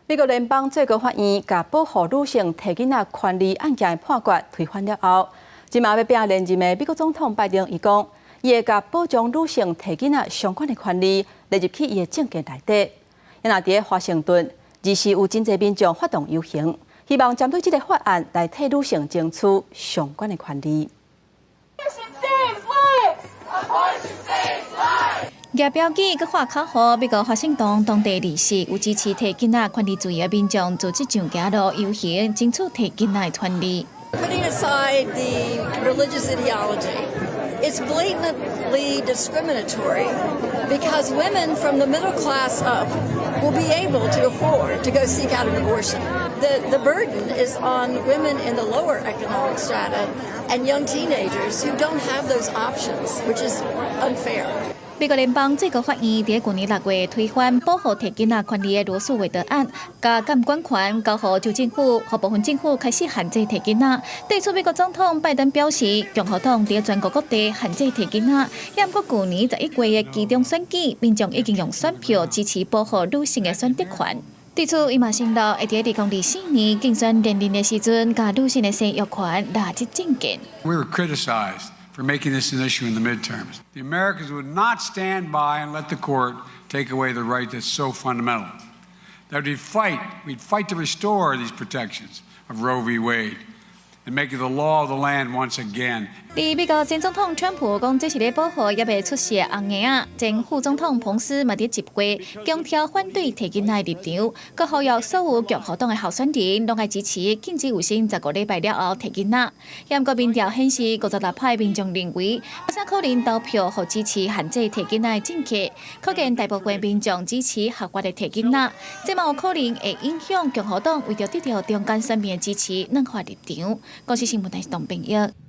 美国联邦最高法院把保护女性提囡仔权利案件的判决推翻了后，今嘛要拼连任的美国总统拜登伊讲，伊会甲保障女性提囡仔相关的权利列入去伊的政见内底。也若伫华盛顿，24日有真侪民众发动游行，希望针对这个法案来替女性争取相关的权利。 举标语佮画口号，美国华盛顿当地24日有支持提囡仔权利自由的民众组织上街路游行，争取提囡仔的权利。Putting aside the religious ideology, it's blatantly discriminatory because women from the middle class up will be able to afford to go seek out an abortion. The burden is on women in the lower economic strata and young teenagers who don't have those options, which is unfair. 美国联邦最高法院在去年6月推翻保护提囡仔权利的罗素韦德案，加监管权交予州政府，和部分政府开始限制提囡仔。对此，美国总统拜登表示，共和党在全国各地限制提囡仔。也不过，去年11月的期中选举，民众已经用选票支持保护女性的选择权。对此，伊嘛承诺会在2024年竞选连任的时阵，甲女性的生育权纳入政见。 We were criticized for making this an issue in the midterms. The Americans would not stand by and let the court take away the right that's so fundamental. That we'd fight to restore these protections of Roe v. Wade and make it the law of the land once again. 伫美国前总统川普讲，这是咧保护也未出世的红婴仔。前副总统彭斯嘛伫10月强调反对提囡仔立场，佮呼吁所有共和党的候选人拢爱支持禁止有薪15礼拜了后提囡仔。也毋过民调显示，56%的民众认为，不啥可能投票或支持限制提囡仔的政策，可见大部分民众支持合法的提囡仔。这嘛有可能会影响共和党为着得到中间选民的支持软化立场。公司新闻台是董炳玉。